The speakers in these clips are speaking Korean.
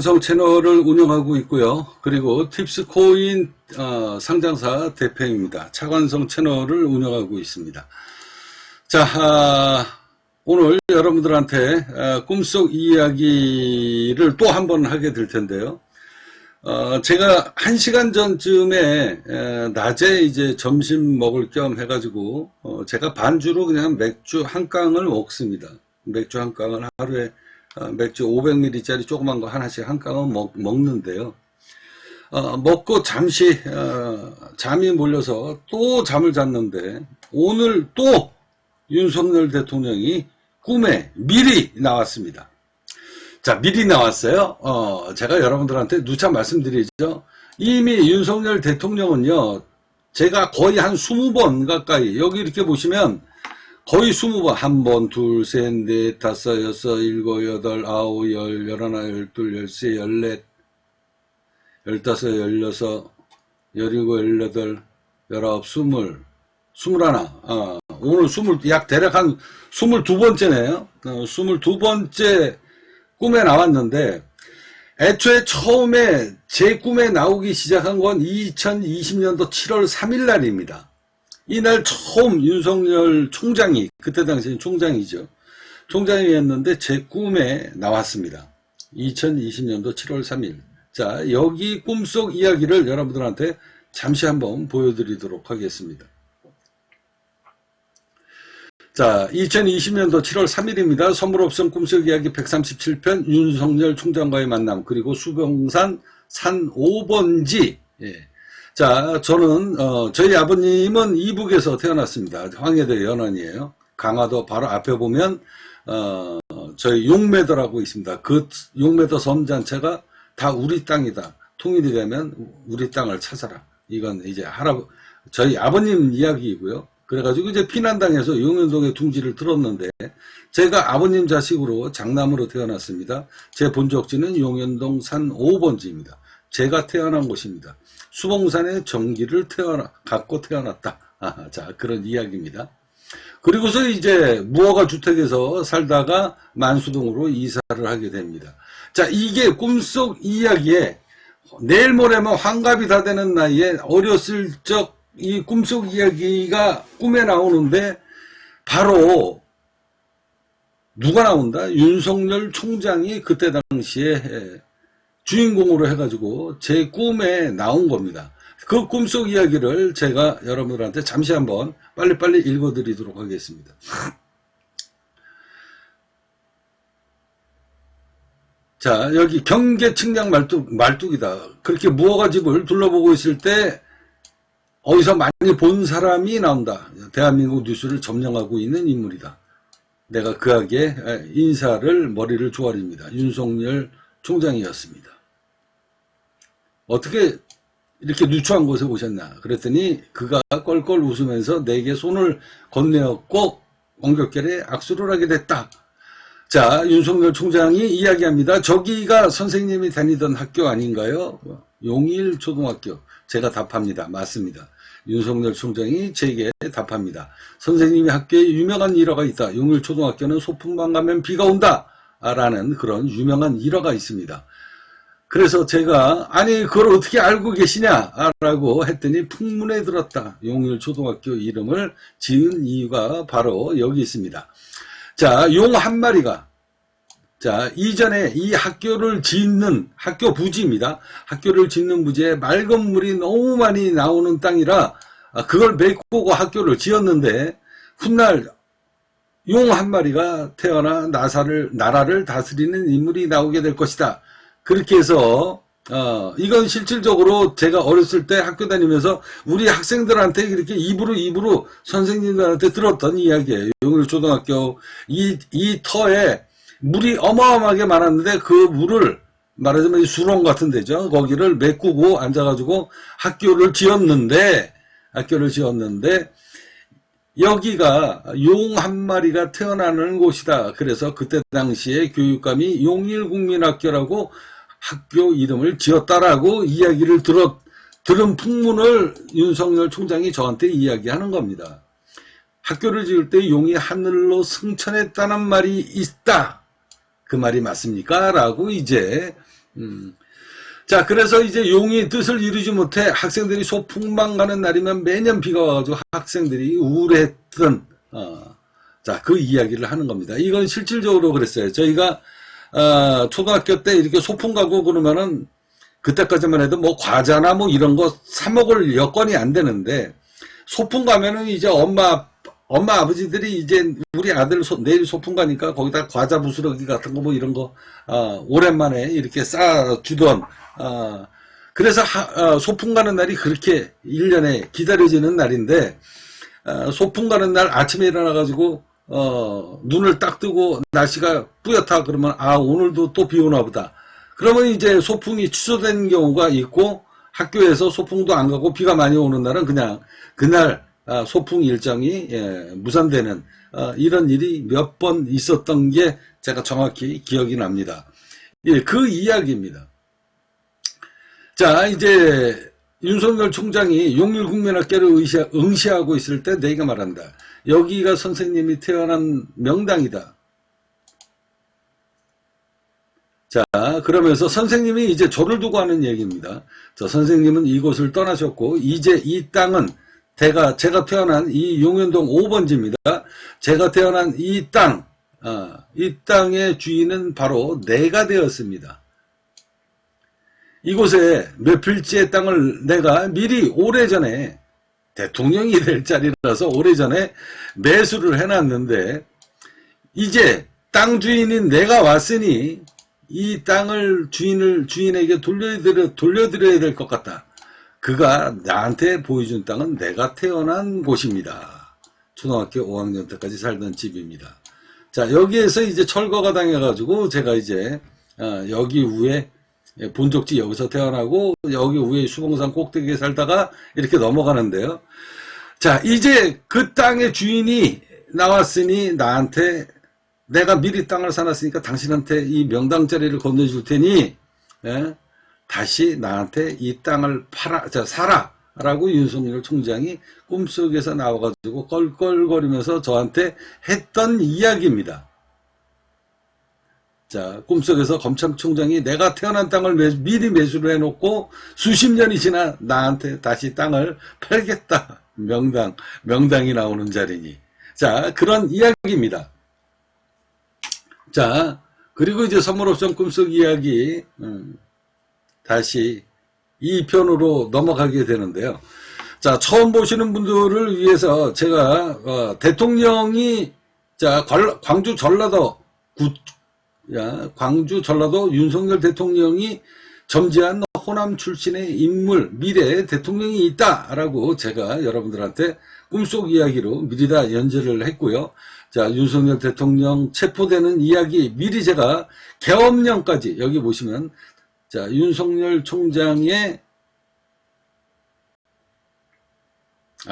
차관성 채널을 운영하고 있고요. 그리고 팁스코인 상장사 대표입니다. 차관성 채널을 운영하고 있습니다. 자, 오늘 여러분들한테 꿈속 이야기를 또 한 번 하게 될 텐데요. 제가 1시간 전쯤에 낮에 이제 점심 먹을 겸 해가지고 제가 반주로 그냥 맥주 한 깡을 먹습니다. 맥주 한 깡을 하루에 맥주 500ml짜리 조그만 거 하나씩 한 깡은 먹는데요. 먹고 잠시 잠이 몰려서 또 잠을 잤는데 오늘 또 윤석열 대통령이 꿈에 미리 나왔습니다. 자, 미리 나왔어요. 제가 여러분들한테 누차 말씀드리죠. 이미 윤석열 대통령은요, 제가 거의 한 20번 가까이, 여기 이렇게 보시면 거의 20번, 1번, 2, 3, 4, 5, 6, 7, 8, 9, 10, 11, 12, 13, 14, 15, 16, 17, 18, 19, 20, 21, 오늘 약 대략 한 22번째네요. 22번째 꿈에 나왔는데, 애초에 처음에 제 꿈에 나오기 시작한 건 2020년도 7월 3일 날입니다. 이날 처음 윤석열 총장이, 그때 당시엔 총장이죠. 총장이었는데 제 꿈에 나왔습니다. 2020년도 7월 3일. 자, 여기 꿈속 이야기를 여러분들한테 잠시 한번 보여드리도록 하겠습니다. 자, 2020년도 7월 3일입니다. 선물옵션 꿈속 이야기 137편 윤석열 총장과의 만남, 그리고 수봉산 산 5번지. 예. 자, 저는 저희 아버님은 이북에서 태어났습니다. 황해도 연안이에요. 강화도 바로 앞에 보면 저희 용매도라고 있습니다. 그 용매도 섬 전체가 다 우리 땅이다. 통일이 되면 우리 땅을 찾아라. 이건 이제 저희 아버님 이야기이고요. 그래가지고 이제 피난당해서 용현동에 둥지를 들었는데, 제가 아버님 자식으로 장남으로 태어났습니다. 제 본적지는 용현동 산 5번지입니다. 제가 태어난 곳입니다. 수봉산에 전기를 갖고 태어났다. 자, 그런 이야기입니다. 그리고서 이제 무허가 주택에서 살다가 만수동으로 이사를 하게 됩니다. 자, 이게 꿈속 이야기에 내일 모레면 환갑이 다 되는 나이에 어렸을 적 이 꿈속 이야기가 꿈에 나오는데, 바로 누가 나온다? 윤석열 총장이 그때 당시에 주인공으로 해가지고 제 꿈에 나온 겁니다. 그 꿈속 이야기를 제가 여러분들한테 잠시 한번 빨리빨리 읽어드리도록 하겠습니다. 자, 여기 경계 측량 말뚝이다. 그렇게 무허가집을 둘러보고 있을 때 어디서 많이 본 사람이 나온다. 대한민국 뉴스를 점령하고 있는 인물이다. 내가 그에게 머리를 조아립니다. 윤석열 총장이었습니다. 어떻게 이렇게 누추한 곳에 오셨나? 그랬더니 그가 껄껄 웃으면서 내게 손을 건네었고 엉겹결에 악수를 하게 됐다. 자, 윤석열 총장이 이야기합니다. 저기가 선생님이 다니던 학교 아닌가요? 용일초등학교. 제가 답합니다. 맞습니다. 윤석열 총장이 제게 답합니다. 선생님이 학교에 유명한 일화가 있다. 용일초등학교는 소풍만 가면 비가 온다. 라는 그런 유명한 일화가 있습니다. 그래서 제가 아니 그걸 어떻게 알고 계시냐? 라고 했더니 풍문에 들었다. 용일초등학교 이름을 지은 이유가 바로 여기 있습니다. 자, 용 한 마리가, 자, 이전에 이 학교를 짓는, 학교 부지입니다. 학교를 짓는 부지에 맑은 물이 너무 많이 나오는 땅이라 그걸 메꾸고 학교를 지었는데, 훗날 용 한 마리가 태어나 나라를 다스리는 인물이 나오게 될 것이다. 그렇게 해서 이건 실질적으로 제가 어렸을 때 학교 다니면서 우리 학생들한테 이렇게 입으로 선생님들한테 들었던 이야기예요. 용일초등학교 이 터에 물이 어마어마하게 많았는데 그 물을 말하자면 수렁 같은 데죠. 거기를 메꾸고 앉아가지고 학교를 지었는데 여기가 용 한 마리가 태어나는 곳이다. 그래서 그때 당시에 교육감이 용일국민학교라고 학교 이름을 지었다라고 이야기를 들은 풍문을 윤석열 총장이 저한테 이야기하는 겁니다. 학교를 지을 때 용이 하늘로 승천했다는 말이 있다. 그 말이 맞습니까? 라고 이제 자, 그래서 이제 용이 뜻을 이루지 못해 학생들이 소풍방 가는 날이면 매년 비가 와가지고 학생들이 우울했던, 자, 그 이야기를 하는 겁니다. 이건 실질적으로 그랬어요. 저희가, 초등학교 때 이렇게 소풍 가고 그러면은, 그때까지만 해도 뭐 과자나 뭐 이런 거 사먹을 여건이 안 되는데, 소풍 가면은 이제 엄마 아버지들이 이제 우리 아들 내일 소풍 가니까 거기다 과자 부스러기 같은 거 뭐 이런 거, 오랜만에 이렇게 싸주던, 그래서 소풍 가는 날이 그렇게 1년에 기다려지는 날인데, 소풍 가는 날 아침에 일어나가지고, 눈을 딱 뜨고 날씨가 뿌옇다 그러면, 오늘도 또 비 오나 보다. 그러면 이제 소풍이 취소된 경우가 있고, 학교에서 소풍도 안 가고 비가 많이 오는 날은 그냥 그날 소풍 일정이 무산되는 이런 일이 몇 번 있었던 게 제가 정확히 기억이 납니다. 예, 그 이야기입니다. 자, 이제 윤석열 총장이 용일 국민학교를 응시하고 있을 때 내가 말한다. 여기가 선생님이 태어난 명당이다. 자, 그러면서 선생님이 이제 조를 두고 하는 얘기입니다. 저 선생님은 이곳을 떠나셨고 이제 이 땅은 제가 태어난 이 용현동 5번지입니다. 제가 태어난 이 땅의 주인은 바로 내가 되었습니다. 이곳에 몇 필지의 땅을 내가 미리 오래전에 대통령이 될 자리라서 오래전에 매수를 해놨는데 이제 땅 주인인 내가 왔으니 이 땅을 주인에게 돌려드려야 될 것 같다. 그가 나한테 보여준 땅은 내가 태어난 곳입니다. 초등학교 5학년 때까지 살던 집입니다. 자, 여기에서 이제 철거가 당해가지고 제가 이제 여기 위에 본적지 여기서 태어나고 여기 위에 수봉산 꼭대기에 살다가 이렇게 넘어가는데요. 자, 이제 그 땅의 주인이 나왔으니 나한테 내가 미리 땅을 사놨으니까 당신한테 이 명당 자리를 건네줄 테니 다시 나한테 이 땅을 사라 라고 윤석열 총장이 꿈속에서 나와가지고 껄껄거리면서 저한테 했던 이야기입니다. 자, 꿈속에서 검찰총장이 내가 태어난 땅을 미리 매수를 해놓고 수십 년이 지나 나한테 다시 땅을 팔겠다. 명당이 나오는 자리니. 자, 그런 이야기입니다. 자, 그리고 이제 선물옵션 꿈속 이야기, 다시 2편으로 넘어가게 되는데요. 자, 처음 보시는 분들을 위해서 제가, 대통령이, 자, 광주 전라도 윤석열 대통령이 점지한 호남 출신의 인물, 미래 대통령이 있다라고 제가 여러분들한테 꿈속 이야기로 미리 다 연재를 했고요. 자, 윤석열 대통령 체포되는 이야기 미리 제가 계엄령까지 여기 보시면 자, 윤석열 총장의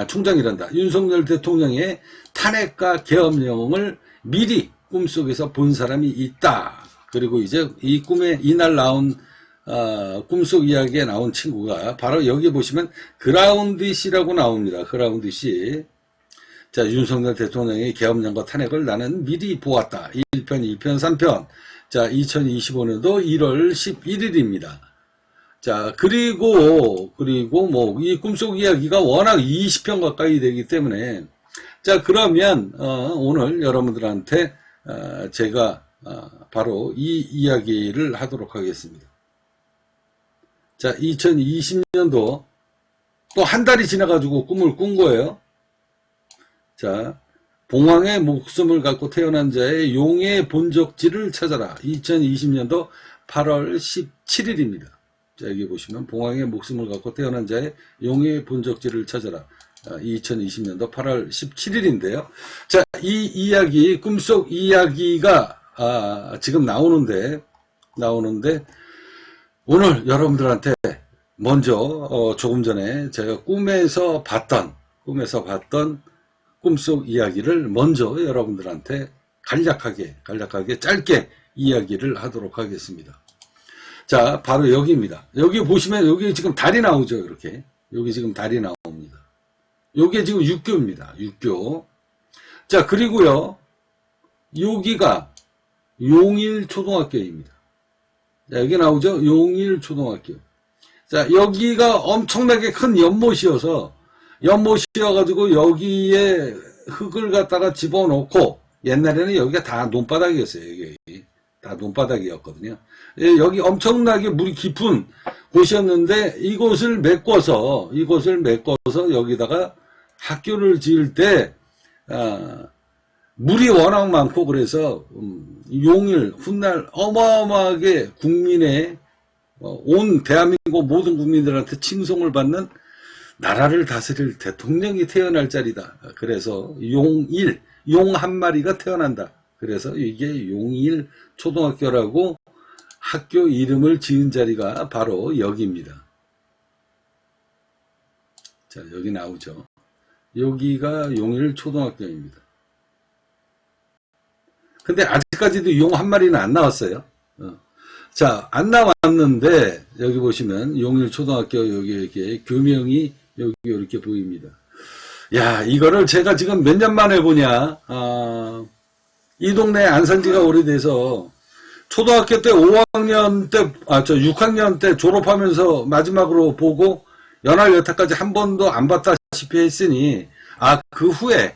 총장이란다. 윤석열 대통령의 탄핵과 계엄령을 미리 꿈속에서 본 사람이 있다. 그리고 이제 이 꿈에 이날 나온 꿈속 이야기에 나온 친구가 바로 여기 보시면 그라운드 C라고 나옵니다. 그라운드 C. 자, 윤석열 대통령의 계엄령과 탄핵을 나는 미리 보았다. 1편, 2편, 3편. 자, 2025년도 1월 11일입니다. 자, 그리고 뭐, 이 꿈속 이야기가 워낙 20편 가까이 되기 때문에, 자, 그러면, 오늘 여러분들한테, 제가, 바로 이 이야기를 하도록 하겠습니다. 자, 2020년도 또 한 달이 지나가지고 꿈을 꾼 거예요. 자, 봉황의 목숨을 갖고 태어난 자의 용의 본적지를 찾아라. 2020년도 8월 17일입니다. 자, 여기 보시면 봉황의 목숨을 갖고 태어난 자의 용의 본적지를 찾아라. 2020년도 8월 17일인데요. 자, 이 이야기, 꿈속 이야기가 지금 나오는데 오늘 여러분들한테 먼저 조금 전에 제가 꿈에서 봤던 꿈속 이야기를 먼저 여러분들한테 간략하게 짧게 이야기를 하도록 하겠습니다. 자, 바로 여기입니다. 여기 보시면 여기 지금 달이 나오죠. 이렇게 여기 지금 달이 나옵니다. 여기 지금 육교입니다. 육교. 자, 그리고요 여기가 용일 초등학교입니다. 자, 여기 나오죠? 용일초등학교. 자, 여기가 엄청나게 큰 연못이어서, 연못이어가지고 여기에 흙을 갖다가 집어넣고, 옛날에는 여기가 다 논바닥이었어요. 여기 다 논바닥이었거든요. 여기 엄청나게 물이 깊은 곳이었는데, 이곳을 메꿔서 여기다가 학교를 지을 때, 물이 워낙 많고 그래서 용일 훗날 어마어마하게 국민의 온 대한민국 모든 국민들한테 칭송을 받는 나라를 다스릴 대통령이 태어날 자리다. 그래서 용일, 용 한 마리가 태어난다. 그래서 이게 용일 초등학교라고 학교 이름을 지은 자리가 바로 여기입니다. 자, 여기 나오죠. 여기가 용일 초등학교입니다. 근데 아직까지도 용 한 마리는 안 나왔어요. 자, 안 나왔는데 여기 보시면 용일 초등학교 여기 이렇게 교명이 여기 이렇게 보입니다. 야, 이거를 제가 지금 몇 년 만에 보냐. 이 동네에 안 산 지가 오래돼서 초등학교 때 5학년 때, 6학년 때 졸업하면서 마지막으로 보고 연할 여타까지 한 번도 안 봤다시피 했으니, 그 후에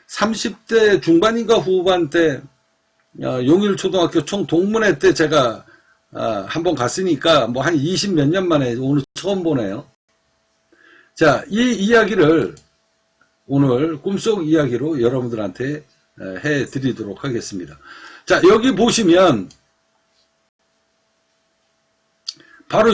30대 중반인가 후반 때 용일초등학교 총동문회 때 제가 한번 갔으니까 뭐 한 20 몇 년 만에 오늘 처음 보네요. 자, 이 이야기를 오늘 꿈속 이야기로 여러분들한테 해드리도록 하겠습니다. 자, 여기 보시면 바로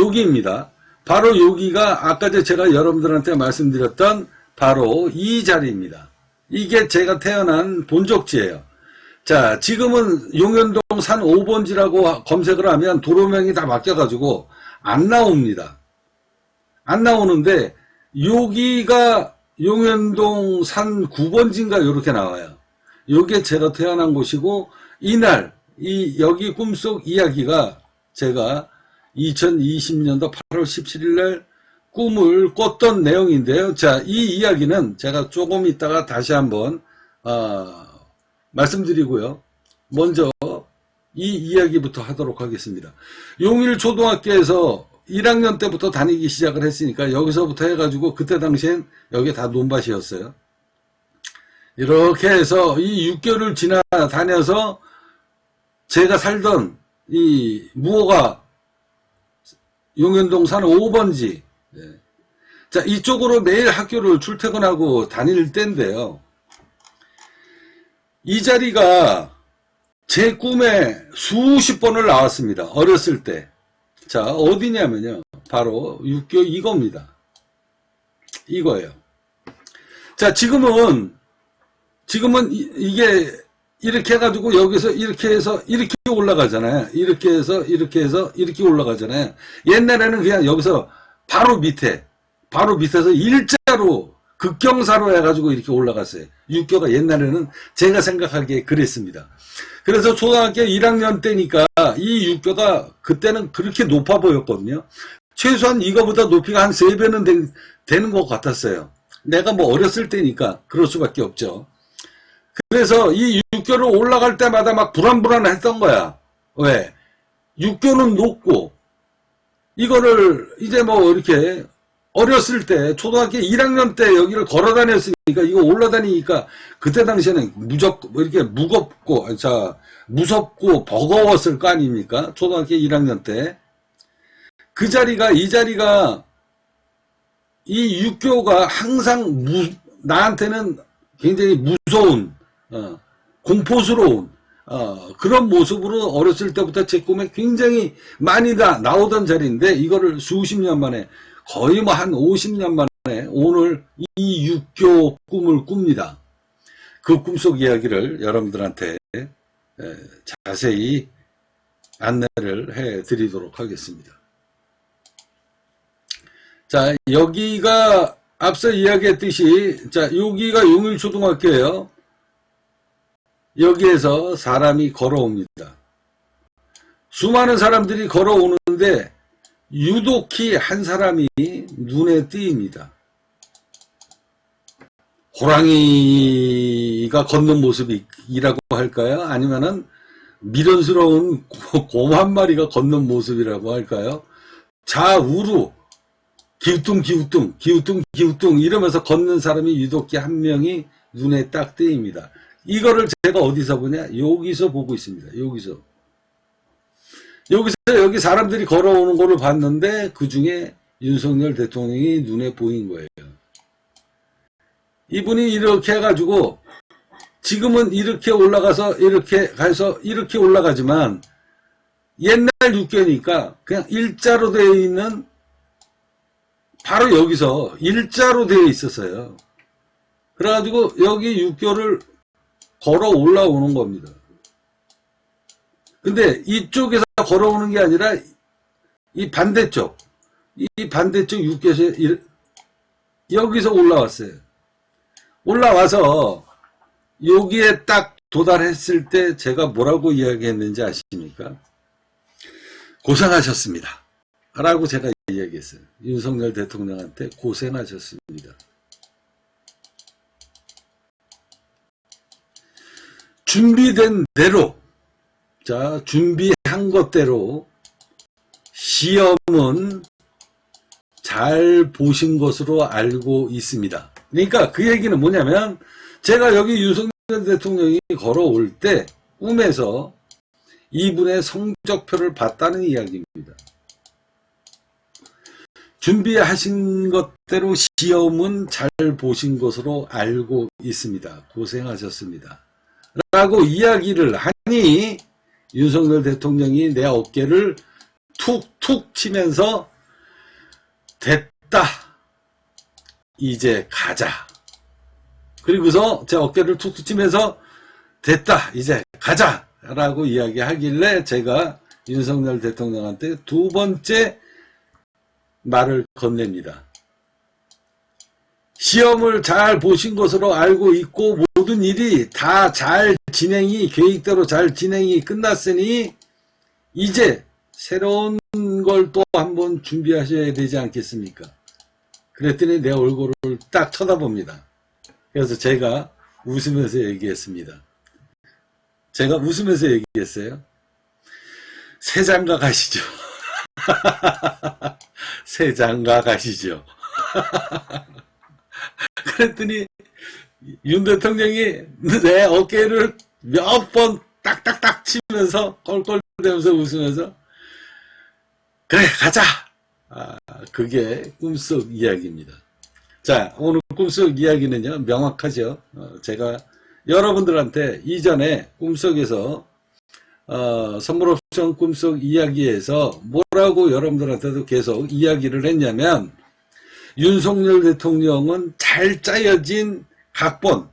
여기입니다. 바로 여기가 아까 제가 여러분들한테 말씀드렸던 바로 이 자리입니다. 이게 제가 태어난 본적지예요. 자, 지금은 용현동 산 5번지라고 검색을 하면 도로명이 다 바뀌어가지고 안 나옵니다. 안 나오는데 여기가 용현동 산 9번지인가 이렇게 나와요. 이게 제가 태어난 곳이고 이날 여기 꿈속 이야기가 제가 2020년도 8월 17일 날 꿈을 꿨던 내용인데요. 자, 이 이야기는 제가 조금 있다가 다시 한번 말씀드리고요. 먼저 이 이야기부터 하도록 하겠습니다. 용일초등학교에서 1학년 때부터 다니기 시작을 했으니까 여기서부터 해가지고 그때 당시엔 여기 다 논밭이었어요. 이렇게 해서 이 6개월을 다녀서 제가 살던 이 무허가 용현동 산 5번지, 자, 이쪽으로 매일 학교를 출퇴근하고 다닐 때인데요. 이 자리가 제 꿈에 수십 번을 나왔습니다. 어렸을 때. 자, 어디냐면요. 바로 육교 이겁니다. 이거예요. 자, 지금은 이게 이렇게 해가지고 여기서 이렇게 해서 이렇게 올라가잖아요. 이렇게 해서 이렇게 올라가잖아요. 옛날에는 그냥 여기서 바로 밑에서 일자로 극경사로 해가지고 이렇게 올라갔어요. 육교가 옛날에는 제가 생각하기에 그랬습니다. 그래서 초등학교 1학년 때니까 이 육교가 그때는 그렇게 높아 보였거든요. 최소한 이거보다 높이가 한 3배는 되는 것 같았어요. 내가 뭐 어렸을 때니까 그럴 수밖에 없죠. 그래서 이 육교를 올라갈 때마다 막 불안불안했던 거야. 왜? 육교는 높고 이거를 이제 뭐 이렇게 어렸을 때 초등학교 1학년 때 여기를 걸어 다녔으니까 이거 올라다니니까 그때 당시에는 이렇게 무섭고 버거웠을 거 아닙니까? 초등학교 1학년 때. 이 자리가 이 육교가 항상 나한테는 굉장히 무서운 공포스러운 그런 모습으로 어렸을 때부터 제 꿈에 굉장히 많이 나오던 자리인데 이거를 수십 년 만에 거의 뭐 한 50년 만에 오늘 이 육교 꿈을 꿉니다. 그 꿈속 이야기를 여러분들한테 자세히 안내를 해 드리도록 하겠습니다. 자, 여기가 앞서 이야기했듯이 자, 여기가 용일초등학교예요. 여기에서 사람이 걸어옵니다. 수많은 사람들이 걸어오는데 유독히 한 사람이 눈에 띄입니다. 호랑이가 걷는 모습이라고 할까요? 아니면은 미련스러운 곰 한 마리가 걷는 모습이라고 할까요? 좌우로 기우뚱 이러면서 걷는 사람이 유독히 한 명이 눈에 딱 띄입니다. 이거를 제가 어디서 보냐? 여기서 보고 있습니다. 여기 사람들이 걸어오는 거를 봤는데 그 중에 윤석열 대통령이 눈에 보인 거예요. 이분이 이렇게 해가지고 지금은 이렇게 올라가서 이렇게 가서 이렇게 올라가지만 옛날 육교니까 그냥 일자로 되어 있는 바로 여기서 일자로 되어 있었어요. 그래가지고 여기 육교를 걸어 올라오는 겁니다. 근데 이쪽에서 걸어오는 게 아니라 이 반대쪽 육교에서 여기서 올라왔어요. 올라와서 여기에 딱 도달했을 때 제가 뭐라고 이야기했는지 아십니까? 고생하셨습니다 라고 제가 이야기했어요. 윤석열 대통령한테 고생하셨습니다. 준비된 대로, 자, 준비한 것대로 시험은 잘 보신 것으로 알고 있습니다. 그러니까 그 얘기는 뭐냐면 제가 여기 윤석열 대통령이 걸어올 때 꿈에서 이분의 성적표를 봤다는 이야기입니다. 준비하신 것대로 시험은 잘 보신 것으로 알고 있습니다. 고생하셨습니다. 라고 이야기를 하니 윤석열 대통령이 내 어깨를 툭툭 치면서 됐다. 이제 가자. 그리고서 제 어깨를 툭툭 치면서 됐다. 이제 가자. 라고 이야기하길래 제가 윤석열 대통령한테 두 번째 말을 건넵니다. 시험을 잘 보신 것으로 알고 있고 모든 일이 다 잘 진행이 계획대로 잘 진행이 끝났으니 이제 새로운 걸 또 한번 준비하셔야 되지 않겠습니까? 그랬더니 내 얼굴을 딱 쳐다봅니다. 그래서 제가 웃으면서 얘기했습니다. 제가 웃으면서 얘기했어요. 새 장가 가시죠. 새 장가 가시죠. 그랬더니 윤 대통령이 내 어깨를 몇 번 딱딱딱 치면서 껄껄대면서 웃으면서 그래 가자. 그게 꿈속 이야기입니다. 자, 오늘 꿈속 이야기는요 명확하죠. 제가 여러분들한테 이전에 꿈속에서 선물옵션 꿈속 이야기에서 뭐라고 여러분들한테도 계속 이야기를 했냐면 윤석열 대통령은 잘 짜여진 각본,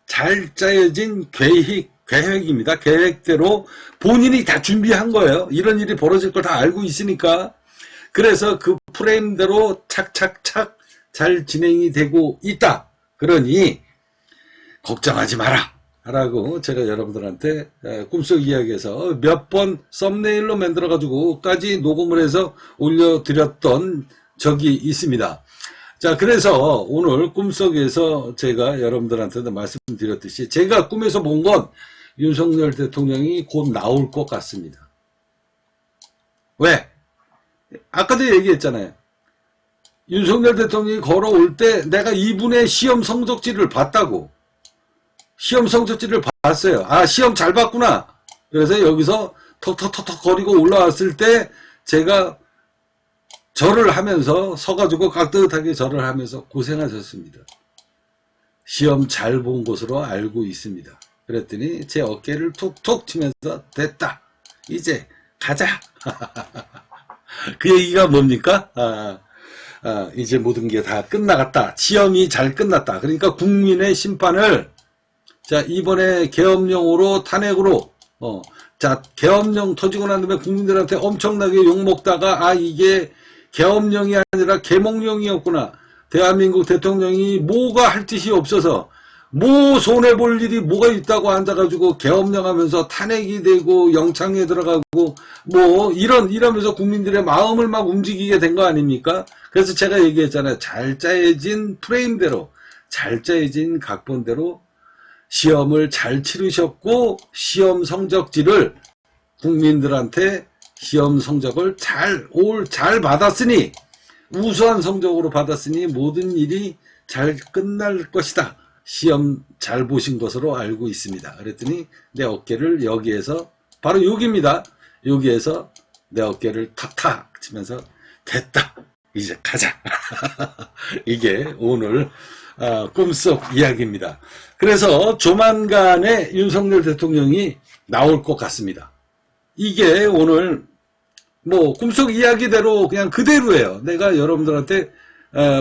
잘 짜여진 계획입니다. 계획대로 본인이 다 준비한 거예요. 이런 일이 벌어질 걸 다 알고 있으니까. 그래서 그 프레임대로 착착착 잘 진행이 되고 있다. 그러니 걱정하지 마라 라고 제가 여러분들한테 꿈속 이야기에서 몇 번 썸네일로 만들어 가지고까지 녹음을 해서 올려드렸던 적이 있습니다. 자, 그래서 오늘 꿈속에서 제가 여러분들한테도 말씀드렸듯이 제가 꿈에서 본 건 윤석열 대통령이 곧 나올 것 같습니다. 왜? 아까도 얘기했잖아요. 윤석열 대통령이 걸어올 때 내가 이분의 시험 성적지를 봤다고. 시험 성적지를 봤어요. 아, 시험 잘 봤구나. 그래서 여기서 턱턱턱턱 거리고 올라왔을 때 제가 절을 하면서 서가지고 깍듯하게 절을 하면서 고생하셨습니다. 시험 잘 본 것으로 알고 있습니다. 그랬더니 제 어깨를 툭툭 치면서 됐다. 이제 가자. 그 얘기가 뭡니까? 이제 모든 게 다 끝나갔다. 시험이 잘 끝났다. 그러니까 국민의 심판을 자, 이번에 계엄령으로 탄핵으로 자, 계엄령 터지고 난 다음에 국민들한테 엄청나게 욕먹다가 이게 계엄령이 아니라 계몽령이었구나. 대한민국 대통령이 뭐가 할 짓이 없어서 뭐 손해볼 일이 뭐가 있다고 앉아가지고 계엄령 하면서 탄핵이 되고 영창에 들어가고 뭐 이러면서 국민들의 마음을 막 움직이게 된 거 아닙니까? 그래서 제가 얘기했잖아요. 잘 짜여진 프레임대로 잘 짜여진 각본대로 시험을 잘 치르셨고 시험 성적지를 국민들한테 시험 성적을 잘 받았으니, 우수한 성적으로 받았으니 모든 일이 잘 끝날 것이다. 시험 잘 보신 것으로 알고 있습니다. 그랬더니 내 어깨를 여기에서, 바로 여기입니다. 여기에서 내 어깨를 탁탁 치면서 됐다. 이제 가자. 이게 오늘 꿈속 이야기입니다. 그래서 조만간에 윤석열 대통령이 나올 것 같습니다. 이게 오늘 뭐 꿈속 이야기대로 그냥 그대로예요. 내가 여러분들한테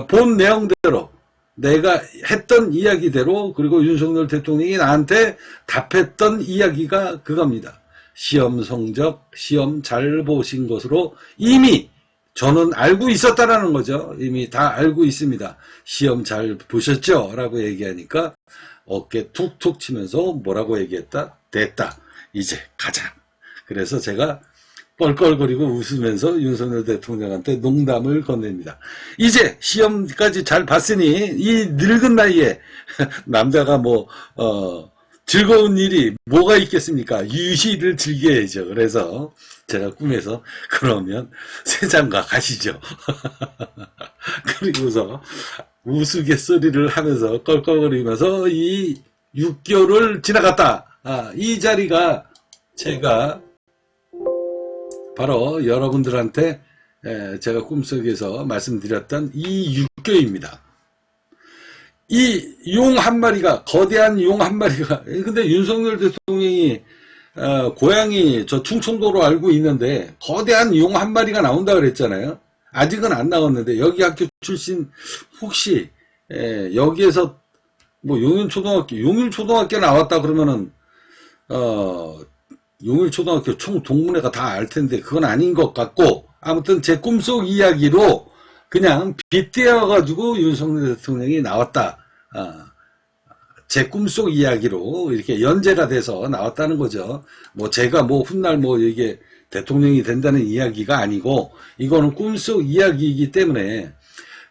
본 내용대로, 내가 했던 이야기대로, 그리고 윤석열 대통령이 나한테 답했던 이야기가 그겁니다. 시험 성적, 시험 잘 보신 것으로 이미 저는 알고 있었다라는 거죠. 이미 다 알고 있습니다. 시험 잘 보셨죠? 라고 얘기하니까 어깨 툭툭 치면서 뭐라고 얘기했다? 됐다. 이제 가자. 그래서 제가 뻘뻘거리고 웃으면서 윤석열 대통령한테 농담을 건넵니다. 이제 시험까지 잘 봤으니 이 늙은 나이에 남자가 즐거운 일이 뭐가 있겠습니까? 유시를 즐겨야죠. 그래서 제가 꿈에서 그러면 세장가 가시죠. 그리고서 우스갯소리를 하면서 껄껄거리면서 이 6개월을 지나갔다. 이 자리가 제가 바로 여러분들한테 제가 꿈속에서 말씀드렸던 이 육교입니다. 이 용 한 마리가, 거대한 용 한 마리가, 근데 윤석열 대통령이 고향이 저 충청도로 알고 있는데 거대한 용 한 마리가 나온다 그랬잖아요. 아직은 안 나왔는데 여기 학교 출신 혹시 여기에서 뭐 용일초등학교 나왔다 그러면은 용일초등학교 총 동문회가 다 알 텐데 그건 아닌 것 같고, 아무튼 제 꿈속 이야기로 그냥 빗대어가지고 윤석열 대통령이 나왔다. 제 꿈속 이야기로 이렇게 연재가 돼서 나왔다는 거죠. 뭐 제가 훗날 이게 대통령이 된다는 이야기가 아니고 이거는 꿈속 이야기이기 때문에.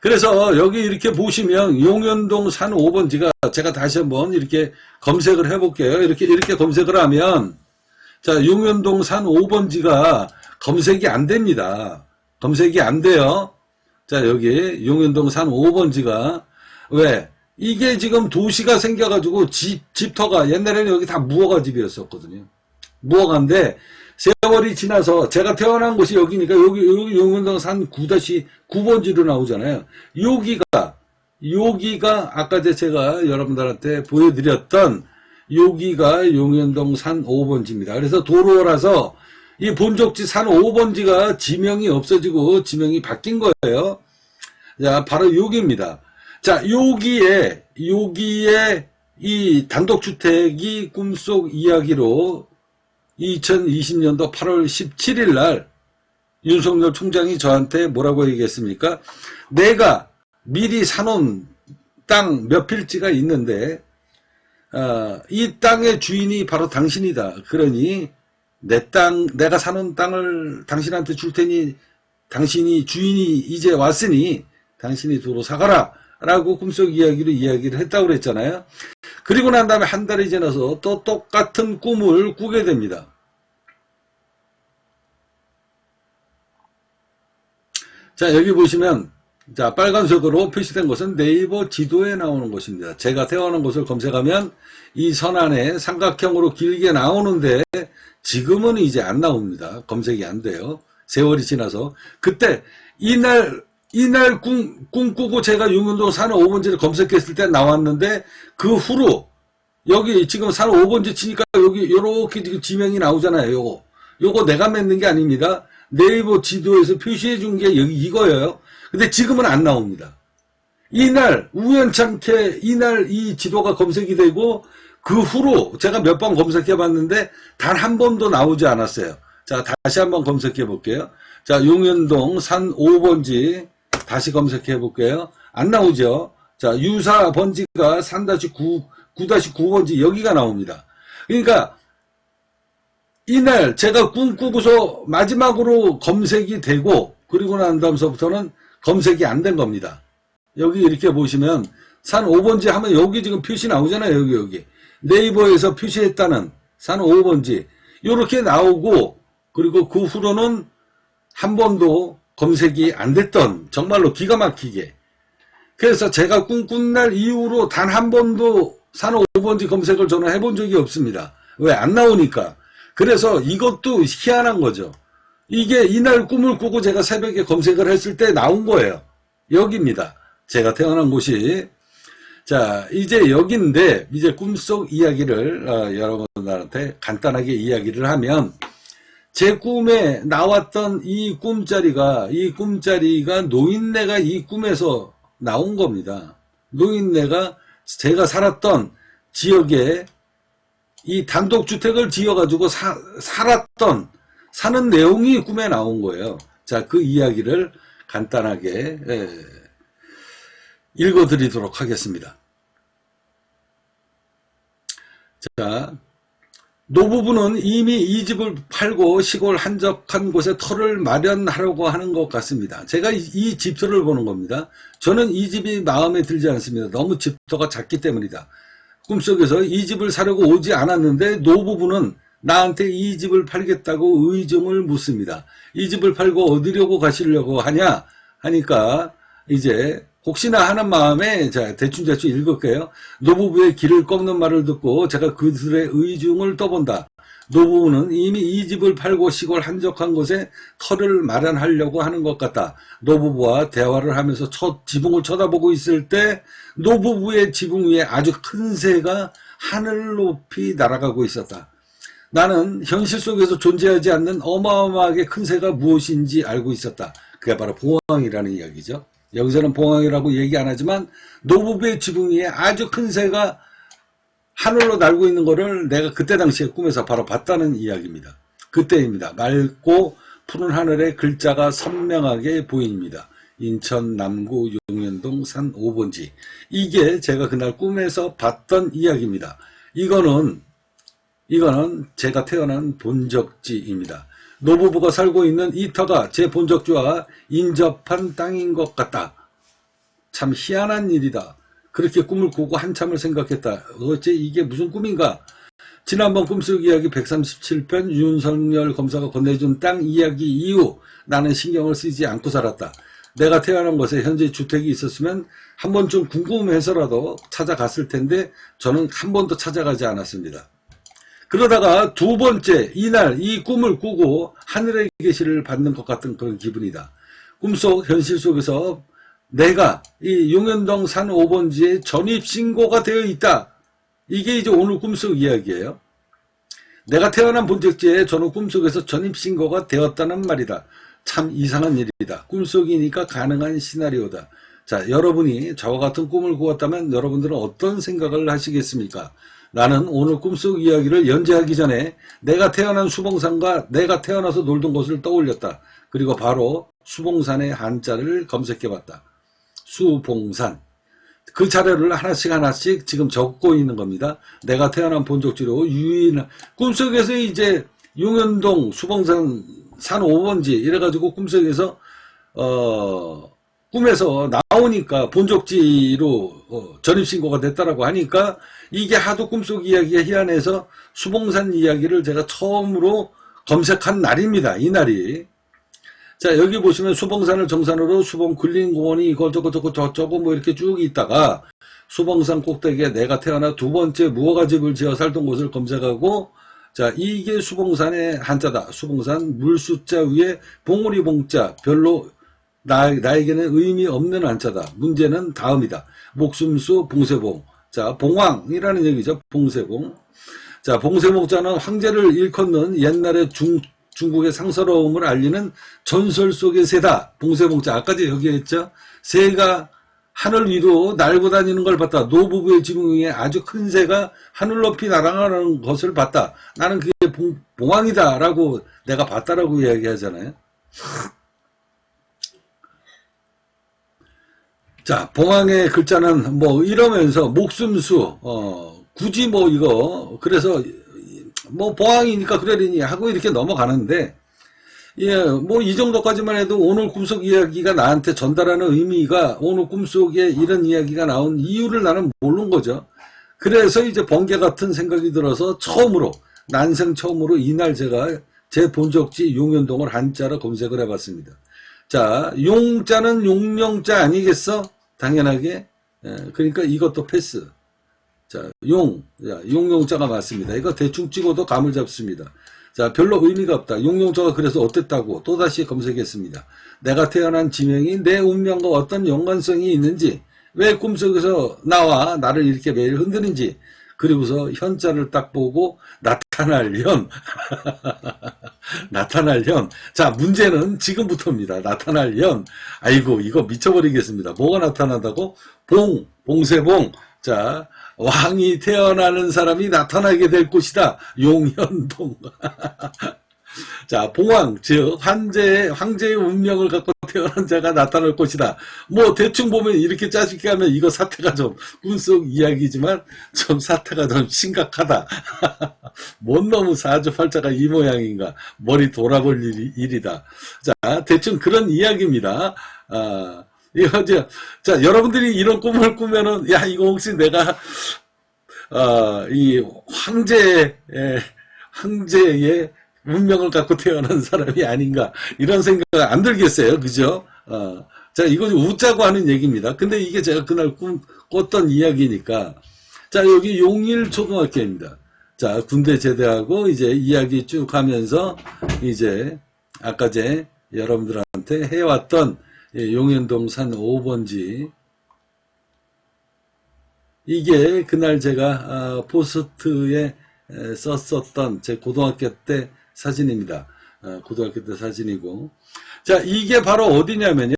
그래서 여기 이렇게 보시면 용현동 산 5번지가 제가 다시 한번 이렇게 검색을 해볼게요. 이렇게 검색을 하면 자, 용현동 산 5번지가 검색이 안 됩니다. 검색이 안 돼요. 자, 여기 용현동 산 5번지가 왜? 이게 지금 도시가 생겨가지고 집터가 옛날에는 여기 다 무허가 집이었었거든요. 무허가인데 세월이 지나서 제가 태어난 곳이 여기니까 여기 용현동 산 9-9번지로 나오잖아요. 여기가 아까 제가 여러분들한테 보여드렸던 여기가 용현동 산 5번지입니다. 그래서 도로라서 이 본적지 산 5번지가 지명이 없어지고 지명이 바뀐 거예요. 자, 바로 여기입니다. 자, 여기에 이 단독주택이 꿈속 이야기로 2020년도 8월 17일 날 윤석열 총장이 저한테 뭐라고 얘기했습니까? 내가 미리 사놓은 땅 몇 필지가 있는데 이 땅의 주인이 바로 당신이다. 그러니 내가 사놓은 땅을 당신한테 줄 테니 당신이 주인이 이제 왔으니 당신이 도로 사가라 라고 꿈속 이야기로 이야기를 했다고 그랬잖아요. 그리고 난 다음에 한 달이 지나서 또 똑같은 꿈을 꾸게 됩니다. 자, 여기 보시면 자, 빨간색으로 표시된 것은 네이버 지도에 나오는 곳입니다. 제가 태어난 곳을 검색하면 이 선안에 삼각형으로 길게 나오는데 지금은 이제 안 나옵니다. 검색이 안 돼요. 세월이 지나서. 그때 이날 꿈꾸고 제가 용현동 산 5번지를 검색했을 때 나왔는데 그 후로 여기 지금 산 5번지 치니까 여기 요렇게 지금 지명이 나오잖아요. 요거 내가 맺는 게 아닙니다. 네이버 지도에서 표시해 준 게 여기 이거예요. 근데 지금은 안 나옵니다. 이날 우연찮게 이 지도가 검색이 되고 그 후로 제가 몇 번 검색해 봤는데 단 한 번도 나오지 않았어요. 자, 다시 한번 검색해 볼게요. 자, 용현동 산 5번지 다시 검색해 볼게요. 안 나오죠. 자, 유사 번지가 9-9번지 여기가 나옵니다. 그러니까 이날 제가 꿈꾸고서 마지막으로 검색이 되고 그리고 난 다음서부터는 검색이 안 된 겁니다. 여기 이렇게 보시면 산 5번지 하면 여기 지금 표시 나오잖아요. 여기 네이버에서 표시했다는 산 5번지 요렇게 나오고, 그리고 그 후로는 한 번도 검색이 안 됐던, 정말로 기가 막히게. 그래서 제가 꿈꾼 날 이후로 단 한 번도 산 5번지 검색을 저는 해본 적이 없습니다. 왜? 안 나오니까. 그래서 이것도 희한한 거죠. 이게 이날 꿈을 꾸고 제가 새벽에 검색을 했을 때 나온 거예요. 여기입니다. 제가 태어난 곳이. 자, 이제 여기인데, 이제 꿈속 이야기를 여러분들한테 간단하게 이야기를 하면, 제 꿈에 나왔던 이 꿈자리가 노인네가 이 꿈에서 나온 겁니다. 노인네가 제가 살았던 지역에 이 단독주택을 지어가지고 사는 내용이 꿈에 나온 거예요. 자, 그 이야기를 간단하게 읽어드리도록 하겠습니다. 자, 노부부는 이미 이 집을 팔고 시골 한적한 곳에 터를 마련하려고 하는 것 같습니다. 제가 이 집터를 보는 겁니다. 저는 이 집이 마음에 들지 않습니다. 너무 집터가 작기 때문이다. 꿈속에서 이 집을 사려고 오지 않았는데 노부부는 나한테 이 집을 팔겠다고 의중을 묻습니다. 이 집을 팔고 어디려고 가시려고 하냐 하니까 이제 혹시나 하는 마음에 자 대충 읽을게요. 노부부의 길을 꺾는 말을 듣고 제가 그들의 의중을 떠본다. 노부부는 이미 이 집을 팔고 시골 한적한 곳에 터를 마련하려고 하는 것 같다. 노부부와 대화를 하면서 첫 지붕을 쳐다보고 있을 때 노부부의 지붕 위에 아주 큰 새가 하늘 높이 날아가고 있었다. 나는 현실 속에서 존재하지 않는 어마어마하게 큰 새가 무엇인지 알고 있었다. 그게 바로 봉황이라는 이야기죠. 여기서는 봉황이라고 얘기 안 하지만 노부부의 지붕 위에 아주 큰 새가 하늘로 날고 있는 거를 내가 그때 당시에 꿈에서 바로 봤다는 이야기입니다. 그때입니다. 맑고 푸른 하늘에 글자가 선명하게 보입니다. 인천 남구 용현동 산 5번지. 이게 제가 그날 꿈에서 봤던 이야기입니다. 이거는 제가 태어난 본적지입니다. 노부부가 살고 있는 이 터가 제 본적지와 인접한 땅인 것 같다. 참 희한한 일이다. 그렇게 꿈을 꾸고 한참을 생각했다. 어째 이게 무슨 꿈인가? 지난번 꿈속 이야기 137편 윤석열 검사가 건네준 땅 이야기 이후 나는 신경을 쓰지 않고 살았다. 내가 태어난 곳에 현재 주택이 있었으면 한 번쯤 궁금해서라도 찾아갔을 텐데 저는 한 번도 찾아가지 않았습니다. 그러다가 두 번째 이날 이 꿈을 꾸고 하늘의 계시를 받는 것 같은 그런 기분이다. 꿈속 현실 속에서 내가 이 용현동 산 5번지에 전입신고가 되어 있다. 이게 이제 오늘 꿈속 이야기예요. 내가 태어난 본적지에 저는 꿈속에서 전입신고가 되었다는 말이다. 참 이상한 일이다. 꿈속이니까 가능한 시나리오다. 자, 여러분이 저와 같은 꿈을 꾸었다면 여러분들은 어떤 생각을 하시겠습니까? 나는 오늘 꿈속 이야기를 연재하기 전에 내가 태어난 수봉산과 내가 태어나서 놀던 곳을 떠올렸다. 그리고 바로 수봉산의 한자를 검색해봤다. 수봉산. 그 자료를 하나씩 지금 적고 있는 겁니다. 내가 태어난 본적지로 유일한 꿈속에서 이제 용현동 수봉산 산 5번지 이래가지고 꿈속에서 꿈에서 나오니까 본적지로 전입신고가 됐다라고 하니까 이게 하도 꿈속 이야기가 희한해서 수봉산 이야기를 제가 처음으로 검색한 날입니다. 이 날이. 자, 여기 보시면 수봉산을 정산으로 수봉 근린공원이 저거 뭐 이렇게 쭉 있다가 수봉산 꼭대기에 내가 태어나 두 번째 무허가집을 지어 살던 곳을 검색하고 자, 이게 수봉산의 한자다. 수봉산 물숫자 위에 봉우리 봉자 별로 나에게는 의미 없는 한자다. 문제는 다음이다. 목숨수 봉쇄봉. 자, 봉황이라는 얘기죠. 봉쇄봉. 자, 봉쇄봉자는 황제를 일컫는 옛날의 중국의 상서로움을 알리는 전설 속의 새다. 봉쇄봉자. 아까도 여기 했죠. 새가 하늘 위로 날고 다니는 걸 봤다. 노부부의 지붕 위에 아주 큰 새가 하늘 높이 날아가는 것을 봤다. 나는 그게 봉황이다 라고 내가 봤다라고 이야기하잖아요. 자, 봉황의 글자는 뭐 이러면서 목숨수 굳이 뭐 이거 그래서 뭐 봉황이니까 그러려니 하고 이렇게 넘어가는데 예, 뭐 이 정도까지만 해도 오늘 꿈속 이야기가 나한테 전달하는 의미가 오늘 꿈속에 이런 이야기가 나온 이유를 나는 모르는 거죠. 그래서 이제 번개 같은 생각이 들어서 처음으로 난생 처음으로 이날 제가 제 본적지 용현동을 한자로 검색을 해봤습니다. 자, 용자는 용명자 아니겠어? 당연하게. 그러니까 이것도 패스. 자, 용용자가 맞습니다. 이거 대충 찍어도 감을 잡습니다. 자, 별로 의미가 없다. 용용자가 그래서 어땠다고 또다시 검색했습니다. 내가 태어난 지명이 내 운명과 어떤 연관성이 있는지, 왜 꿈속에서 나와 나를 이렇게 매일 흔드는지, 그리고서 현자를 딱 보고 나타날 현. 나타날 현. 자, 문제는 지금부터입니다. 나타날 현. 아이고, 이거 미쳐버리겠습니다. 뭐가 나타난다고? 봉세봉. 자, 왕이 태어나는 사람이 나타나게 될 곳이다. 용현동. 자, 봉황, 즉 황제의 운명을 갖고 태어난 자가 나타날 것이다. 뭐 대충 보면 이렇게 짜집게 하면 이거 사태가 좀 꿈속 이야기지만 좀 사태가 좀 심각하다. 뭔 놈의 사주팔자가 이 모양인가. 머리 돌아볼 일이다. 자, 대충 그런 이야기입니다. 이거 자, 여러분들이 이런 꿈을 꾸면은 야, 이거 혹시 내가 이 황제의 운명을 갖고 태어난 사람이 아닌가, 이런 생각 안 들겠어요. 그죠? 자, 이거 웃자고 하는 얘기입니다. 근데 이게 제가 그날 꿨던 이야기니까. 자, 여기 용일초등학교입니다. 자, 군대 제대하고 이제 이야기 쭉 하면서 이제 아까 제 여러분들한테 해왔던 용현동 산 5번지, 이게 그날 제가 포스트에 썼었던 제 고등학교 때 사진입니다. 고등학교 때 사진이고. 자, 이게 바로 어디냐면요,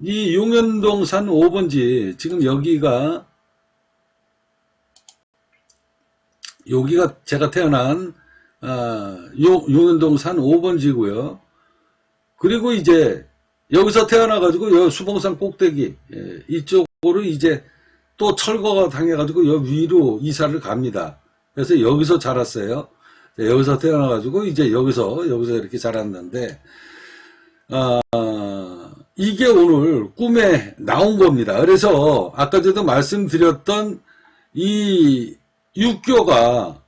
이 용현동 산 5번지, 지금 여기가 제가 태어난 용현동 산 5번지고요. 그리고 이제 여기서 태어나가지고 여 수봉산 꼭대기 이쪽으로 이제 또 철거가 당해가지고 여 위로 이사를 갑니다. 그래서 여기서 자랐어요. 여기서 태어나가지고 이제 여기서 이렇게 자랐는데, 이게 오늘 꿈에 나온 겁니다. 그래서 아까 전에도 말씀드렸던 이 육교가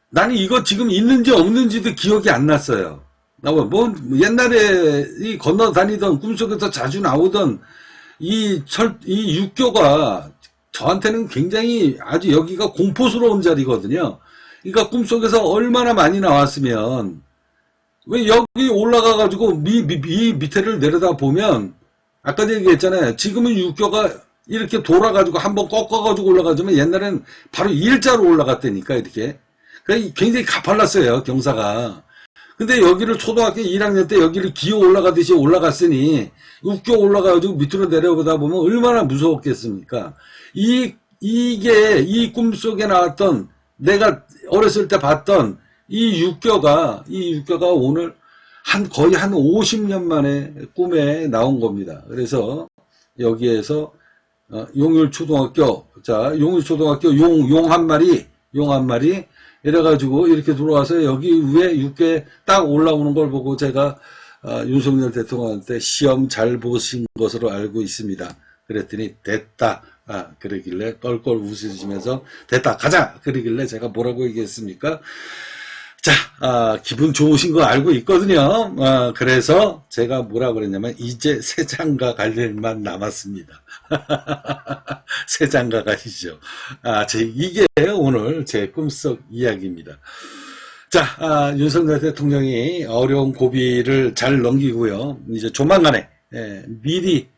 나는 이거 지금 있는지 없는지도 기억이 안 났어요. 뭐 옛날에 이 건너 다니던 꿈속에서 자주 나오던 이 육교가 저한테는 굉장히 아주 여기가 공포스러운 자리거든요. 그러니까 꿈속에서 얼마나 많이 나왔으면, 왜 여기 올라가가지고 밑에를 내려다 보면, 아까 얘기했잖아요. 지금은 육교가 이렇게 돌아가지고 한번 꺾어가지고 올라가지만 옛날에는 바로 일자로 올라갔다니까, 이렇게. 그러니까 굉장히 가팔랐어요, 경사가. 근데 여기를 초등학교 1학년 때 여기를 기어 올라가듯이 올라갔으니 웃겨 올라가가지고 밑으로 내려보다 보면 얼마나 무서웠겠습니까? 이게 이 꿈속에 나왔던, 내가 어렸을 때 봤던 이 육교가 오늘 거의 한 50년 만에 꿈에 나온 겁니다. 그래서 여기에서 용일초등학교, 자, 용일초등학교 용 한 마리 이래가지고 이렇게 들어와서 여기 위에 육교에 딱 올라오는 걸 보고 제가 윤석열 대통령한테 시험 잘 보신 것으로 알고 있습니다. 그랬더니 됐다. 그러길래 껄껄 웃으시면서 됐다 가자 그러길래 제가 뭐라고 얘기했습니까? 자, 기분 좋으신 거 알고 있거든요. 그래서 제가 뭐라 그랬냐면 이제 새 장가 갈 일만 남았습니다. 새 장가 가시죠. 이게 오늘 제 꿈속 이야기입니다. 자, 윤석열 대통령이 어려운 고비를 잘 넘기고요. 이제 조만간에 미리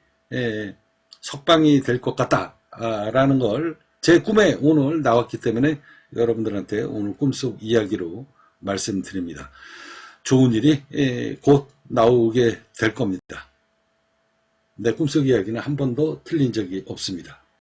석방이 될 것 같다라는 걸 제 꿈에 오늘 나왔기 때문에 여러분들한테 오늘 꿈속 이야기로 말씀드립니다. 좋은 일이 곧 나오게 될 겁니다. 내 꿈속 이야기는 한 번도 틀린 적이 없습니다.